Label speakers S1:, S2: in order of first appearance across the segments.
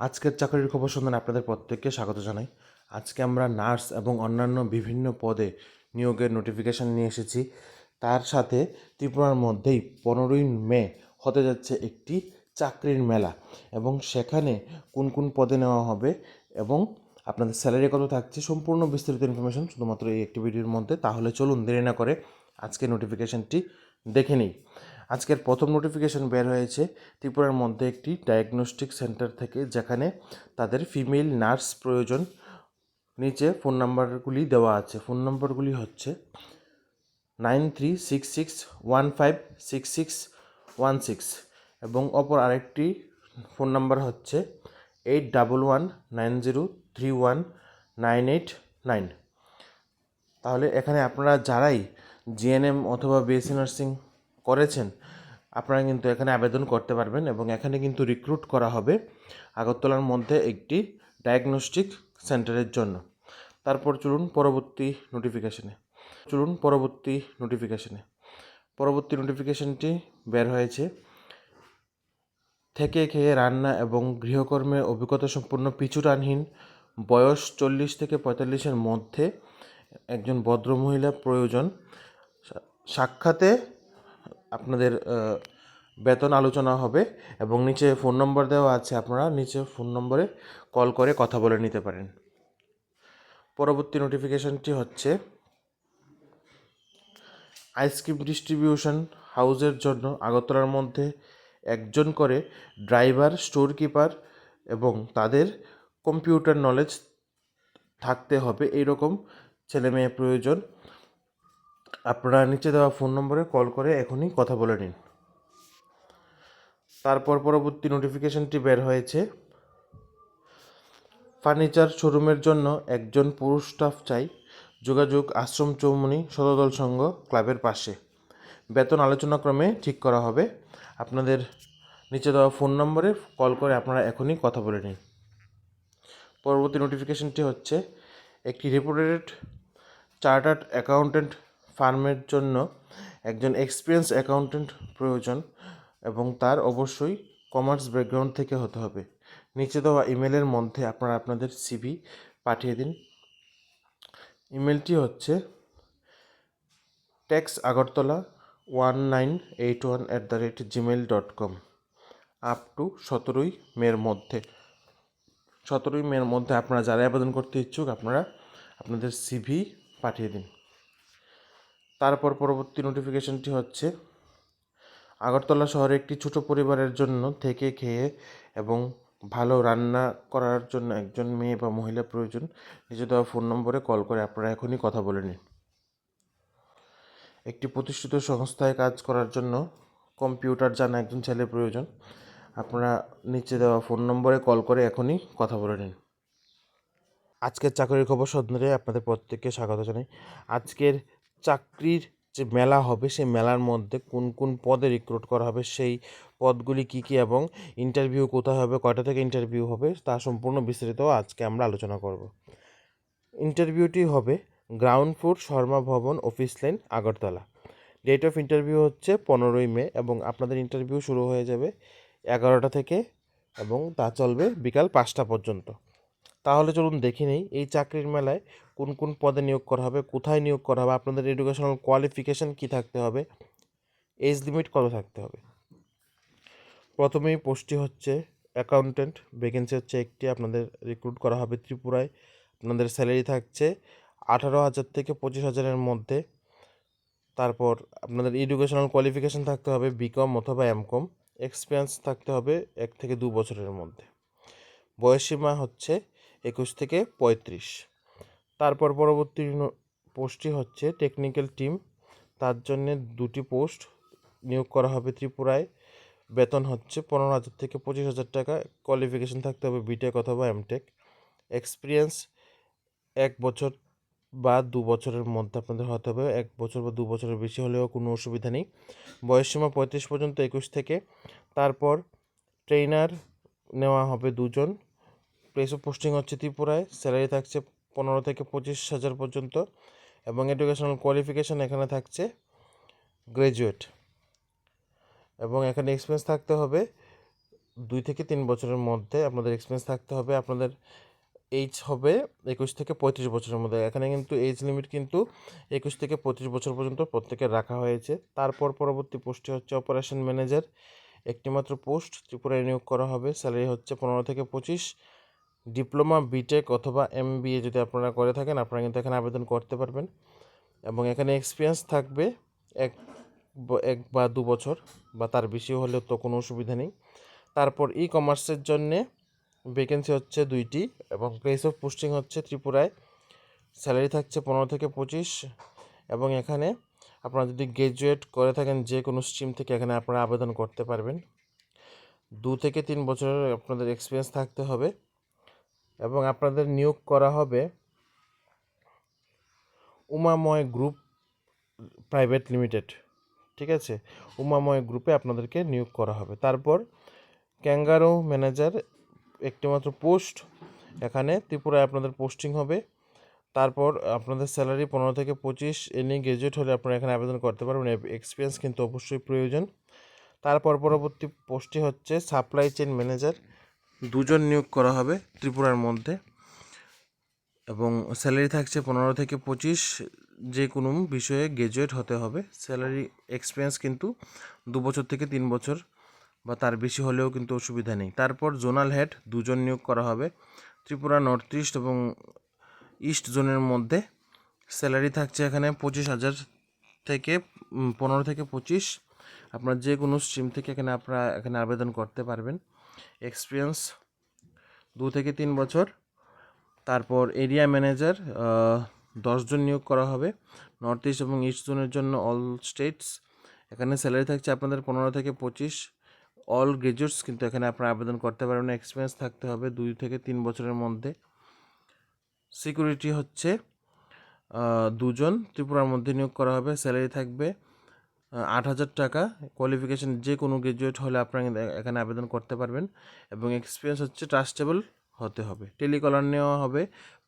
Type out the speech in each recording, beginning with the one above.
S1: আজকের চাকরির খবর সন্ধানে আপনাদের প্রত্যেককে স্বাগত জানাই। আজকে আমরা নার্স এবং অন্যান্য বিভিন্ন পদে নিয়োগের নোটিফিকেশান নিয়ে এসেছি। তার সাথে ত্রিপুরার মধ্যেই 15ই মে হতে যাচ্ছে একটি চাকরির মেলা, এবং সেখানে কোন কোন পদে নেওয়া হবে এবং আপনাদের স্যালারি কত থাকছে, সম্পূর্ণ বিস্তারিত ইনফরমেশন শুধুমাত্র এই একটি ভিডিওর মধ্যে। তাহলে চলুন দেরি না করে আজকে নোটিফিকেশানটি দেখে নিই। আজকের প্রথম নোটিফিকেশন বের হয়েছে ত্রিপুরার মধ্যে একটি ডায়াগনস্টিক সেন্টার থেকে, যেখানে তাদের ফিমেল নার্স প্রয়োজন। নিচে ফোন নাম্বারগুলি দেওয়া আছে। ফোন নাম্বারগুলি হচ্ছে 9366156616 এবং অপর আরেকটি ফোন নাম্বার হচ্ছে 8119031989। তাহলে এখানে আপনারা যারাই জিএনএম অথবা বিএসসি নার্সিং করেছেন, আপনারা কিন্তু এখানে আবেদন করতে পারবেন, এবং এখানে কিন্তু রিক্রুট করা হবে আগরতলার মধ্যে একটি ডায়াগনস্টিক সেন্টারের জন্য। তারপর চলুন পরবর্তী নোটিফিকেশনটি বের হয়েছে। থেকে খেয়ে রান্না এবং গৃহকর্মে অভিজ্ঞতা সম্পন্ন পিছুটানহীন, বয়স 40 থেকে 45-এর মধ্যে একজন ভদ্রমহিলা প্রয়োজন। সাক্ষাতে আপনাদের বেতন আলোচনা হবে, এবং নিচে ফোন নম্বর দেওয়া আছে, আপনারা নিচে ফোন নম্বরে কল করে কথা বলে নিতে পারেন। পরবর্তী নোটিফিকেশনটি হচ্ছে আইসক্রিম ডিস্ট্রিবিউশন হাউসের জন্য আগরতলার মধ্যে একজন করে ড্রাইভার, স্টোর কিপার এবং তাদের কম্পিউটার নলেজ থাকতে হবে, এইরকম ছেলে মেয়ে প্রয়োজন। আপনারা নিচে দেওয়া ফোন নম্বরে কল করে এখনই কথা বলে নিন। তারপর পরবর্তী নোটিফিকেশনটি বের হয়েছে ফার্নিচার শোরুমের জন্য একজন পুরুষ স্টাফ চাই। যোগাযোগ আশ্রম চৌমুনি সদদল সংঘ ক্লাবের পাশে। বেতন আলোচনাক্রমে ঠিক করা হবে। আপনাদের নিচে দেওয়া ফোন নম্বরে কল করে আপনারা এখনই কথা বলে নিন। পরবর্তী নোটিফিকেশনটি হচ্ছে একটি রেপুটেড চার্টার্ড অ্যাকাউন্ট্যান্ট ফার্মের জন্য একজন এক্সপিরিয়েন্স অ্যাকাউন্ট্যান্ট প্রয়োজন, এবং তার অবশ্যই কমার্স ব্যাকগ্রাউন্ড থেকে হতে হবে। নিচে দেওয়া ইমেলের মধ্যে আপনারা আপনাদের সিভি পাঠিয়ে দিন। ইমেলটি হচ্ছে texagartala1981@gmail.com। আপ টু 17ই মের মধ্যে 17ই মের মধ্যে আপনারা যারা আবেদন করতে ইচ্ছুক, আপনারা আপনাদের সিভি পাঠিয়ে দিন। তারপর পরবর্তী নোটিফিকেশনটি হচ্ছে আগরতলা শহরে একটি ছোট পরিবারের জন্য থেকে খেয়ে এবং ভালো রান্না করার জন্য একজন মেয়ে বা মহিলা প্রয়োজন। নিচে দেওয়া ফোন নম্বরে কল করে আপনারা এখনই কথা বলে নিন। একটি প্রতিষ্ঠিত সংস্থায় কাজ করার জন্য কম্পিউটার জানা একজন ছেলে প্রয়োজন। আপনারা নিচে দেওয়া ফোন নম্বরে কল করে এখনই কথা বলে নিন। আজকের চাকরির খবর সন্ধানে আপনাদের প্রত্যেককে স্বাগত জানাই। আজকের চাকরির যে মেলা হবে, সেই মেলার মধ্যে কোন কোন পদে রিক্রুট করা হবে, সেই পদগুলি কী কী এবং ইন্টারভিউ কোথায় হবে, কয়টা থেকে ইন্টারভিউ হবে, তা সম্পূর্ণ বিস্তারিত আজকে আমরা আলোচনা করব। ইন্টারভিউটি হবে ground floor Sharma Bhavan, office line, Agartala. Date of interview হচ্ছে 15ই মে, এবং আপনাদের ইন্টারভিউ শুরু হয়ে যাবে 11টা থেকে এবং তা চলবে বিকাল 5টা পর্যন্ত। তাহলে চলুন দেখে নেই এই চাকরির মেলায় কোন কোন পদে নিয়োগ করা হবে, কোথায় নিয়োগ করা হবে, আপনাদের এডুকেশনাল কোয়ালিফিকেশান কী থাকতে হবে, এজ লিমিট কত থাকতে হবে। প্রথমেই পোস্টটি হচ্ছে অ্যাকাউন্ট্যান্ট, ভ্যাকেন্সি হচ্ছে একটি, আপনাদের রিক্রুট করা হবে ত্রিপুরায়। আপনাদের স্যালারি থাকছে 18,000 থেকে 25,000-এর মধ্যে। তারপর আপনাদের এডুকেশনাল কোয়ালিফিকেশান থাকতে হবে বিকম অথবা এমকম। এক্সপিরিয়েন্স থাকতে হবে 1 থেকে 2 বছরের মধ্যে। বয়সসীমা হচ্ছে 21 থেকে 35। তারপর পরবর্তী পোস্টটি হচ্ছে টেকনিক্যাল টিম, তার জন্যে 2টি পোস্ট নিয়োগ করা হবে ত্রিপুরায়। বেতন হচ্ছে 15,000 থেকে 25,000 টাকা। কোয়ালিফিকেশান থাকতে হবে বিটেক অথবা এমটেক। এক্সপিরিয়েন্স 1 বছর বা 2 বছরের মধ্যে আপনাদের হতে হবে। 1 বছর বা 2 বছরের বেশি হলেও কোনো অসুবিধা নেই। বয়সসীমা 35 পর্যন্ত, 21 থেকে। তারপর ট্রেনার নেওয়া হবে 2 জন। প্লেস অফ পোস্টিং হচ্ছে ত্রিপুরায়। স্যালারি থাকছে 15 থেকে 25,000 পর্যন্ত, এবং এডুকেশনাল কোয়ালিফিকেশান এখানে থাকছে গ্র্যাজুয়েট, এবং এখানে এক্সপিরিয়েন্স থাকতে হবে 2 থেকে 3 বছরের মধ্যে আপনাদের এক্সপিরিয়েন্স থাকতে হবে। আপনাদের এইজ হবে 21 থেকে 35 বছরের মধ্যে। এখানে কিন্তু এইজ লিমিট কিন্তু 21 থেকে 35 বছর পর্যন্ত প্রত্যেকের রাখা হয়েছে। তারপর পরবর্তী পোস্টটি হচ্ছে অপারেশন ম্যানেজার, একটিমাত্র পোস্ট ত্রিপুরায় নিয়োগ করা হবে। স্যালারি হচ্ছে 15 থেকে 25। ডিপ্লোমা, বিটেক অথবা MBA যদি আপনারা করে থাকেন, আপনারা কিন্তু এখানে আবেদন করতে পারবেন এবং এখানে এক্সপিরিয়েন্স থাকবে এক বা 2 বছর বা তার বেশি হলেও তো কোনো অসুবিধা নেই। তারপর কমার্সের জন্যে ভ্যাকেন্সি হচ্ছে 2টি এবং প্লেস অফ পোস্টিং হচ্ছে ত্রিপুরায়। স্যালারি থাকছে 15 থেকে 25 এবং এখানে আপনারা যদি গ্র্যাজুয়েট করে থাকেন যে কোনো স্ট্রিম থেকে এখানে আপনারা আবেদন করতে পারবেন। 2 থেকে 3 বছরের আপনাদের এক্সপিরিয়েন্স থাকতে হবে এবং আপনাদের নিয়োগ করা হবে উমাময় গ্রুপ প্রাইভেট লিমিটেড। ঠিক আছে, উমাময় গ্রুপে আপনাদেরকে নিয়োগ করা হবে। তারপর ক্যাঙ্গারো ম্যানেজার, একটিমাত্র পোস্ট, এখানে ত্রিপুরায় আপনাদের পোস্টিং হবে। তারপর আপনাদের স্যালারি 15 থেকে 25। এনি গ্র্যাজুয়েট হলে আপনারা এখানে আবেদন করতে পারবেন। এক্সপিরিয়েন্স কিন্তু অবশ্যই প্রয়োজন। তারপর পরবর্তী পোস্টটি হচ্ছে সাপ্লাই চেইন ম্যানেজার, 2 জন নিয়োগ করা হবে ত্রিপুরার মধ্যে এবং স্যালারি থাকছে 15 থেকে 25। যে কোনো বিষয়ে গ্র্যাজুয়েট হতে হবে। স্যালারি এক্সপিরিয়েন্স কিন্তু 2 বছর থেকে 3 বছর বা তার বেশি হলেও কিন্তু অসুবিধা নেই। তারপর জোনাল হেড, 2 জন নিয়োগ করা হবে ত্রিপুরা নর্থ ইস্ট এবং ইস্ট জোনের মধ্যে। স্যালারি থাকছে এখানে 25,000 থেকে 15 থেকে 25। আপনার যে কোনো স্ট্রিম থেকে আপনারা এখানে আবেদন করতে পারবেন। এক্সপিরিয়েন্স 2 থেকে 3 বছর। তারপর এরিয়া ম্যানেজার, 10 জন নিয়োগ করা হবে নর্থ ইস্ট এবং ইস্ট জোনের জন্য অল স্টেটস। এখানে স্যালারি থাকছে আপনাদের 15 থেকে 25। অল গ্র্যাজুয়েটস কিন্তু এখানে আপনারা আবেদন করতে পারবেন। এক্সপিরিয়েন্স থাকতে হবে 2 থেকে 3 বছরের মধ্যে। সিকিউরিটি হচ্ছে 2 জন ত্রিপুরার মধ্যে নিয়োগ করা হবে। স্যালারি থাকবে 8,000 টাকা। কোয়ালিফিকেশন যে কোনো গ্র্যাজুয়েট হলে আপনারা এখানে আবেদন করতে পারবেন এবং এক্সপিরিয়েন্স হচ্ছে ট্রাস্টেবল হতে হবে। টেলিকলার নেওয়া হবে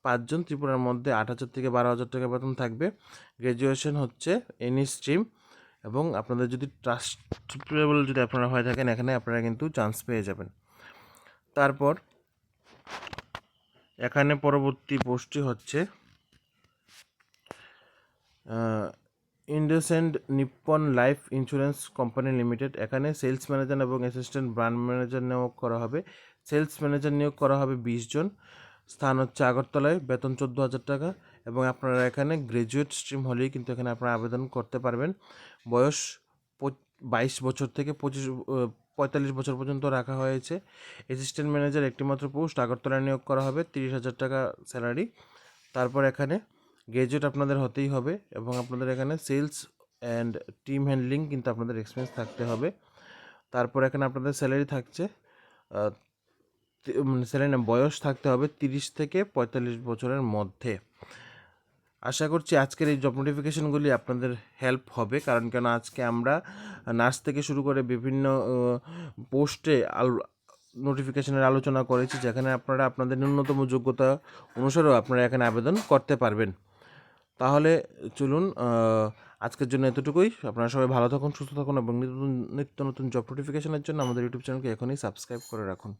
S1: 5 জন ত্রিপুরার মধ্যে। 8,000 থেকে 12,000 টাকা বেতন থাকবে। গ্র্যাজুয়েশন হচ্ছে এনি স্ট্রিম এবং আপনাদের যদি ট্রাস্টেবল যদি আপনারা হয়ে থাকেন এখানে আপনারা কিন্তু চান্স পেয়ে যাবেন। তারপর এখানে পরবর্তী পোস্টটি হচ্ছে ইন্ডোসেন্ড Nippon life insurance company limited. এখানে সেলস ম্যানেজার এবং অ্যাসিস্ট্যান্ট ব্র্যান্ড ম্যানেজার নিয়োগ করা হবে। সেলস ম্যানেজার নিয়োগ করা হবে 20 জন। স্থান হচ্ছে আগরতলায়। বেতন 14,000 টাকা এবং আপনারা এখানে গ্র্যাজুয়েট স্ট্রিম হলেই কিন্তু এখানে আপনারা আবেদন করতে পারবেন। বয়স 22 বছর থেকে 45 বছর পর্যন্ত রাখা হয়েছে। অ্যাসিস্ট্যান্ট ম্যানেজার একটিমাত্র পোস্ট, আগরতলায় নিয়োগ করা হবে। 30,000 টাকা স্যালারি। তারপর এখানে গ্র্যাজুয়েট আপনাদের হতেই হবে এবং আপনাদের এখানে সেলস অ্যান্ড টিম হ্যান্ডলিং কিন্তু আপনাদের এক্সপিরিয়েন্স থাকতে হবে। তারপর এখানে আপনাদের স্যালারি থাকছে স্যালারি বয়স থাকতে হবে 30 থেকে 45 বছরের মধ্যে। আশা করছি আজকের এই জব নোটিফিকেশনগুলি আপনাদের হেল্প হবে, কারণ কেন আজকে আমরা নার্স থেকে শুরু করে বিভিন্ন পোস্টে নোটিফিকেশনের আলোচনা করেছি, যেখানে আপনারা আপনাদের ন্যূনতম যোগ্যতা অনুসারেও আপনারা এখানে আবেদন করতে পারবেন। তাহলে চলুন, আজকের জন্য এতটুকুই। আপনারা সবাই ভালো থাকুন, সুস্থ থাকুন এবং নিত্য নতুন জব নোটিফিকেশনের জন্য আমাদের ইউটিউব চ্যানেলকে এখনই সাবস্ক্রাইব করে রাখুন।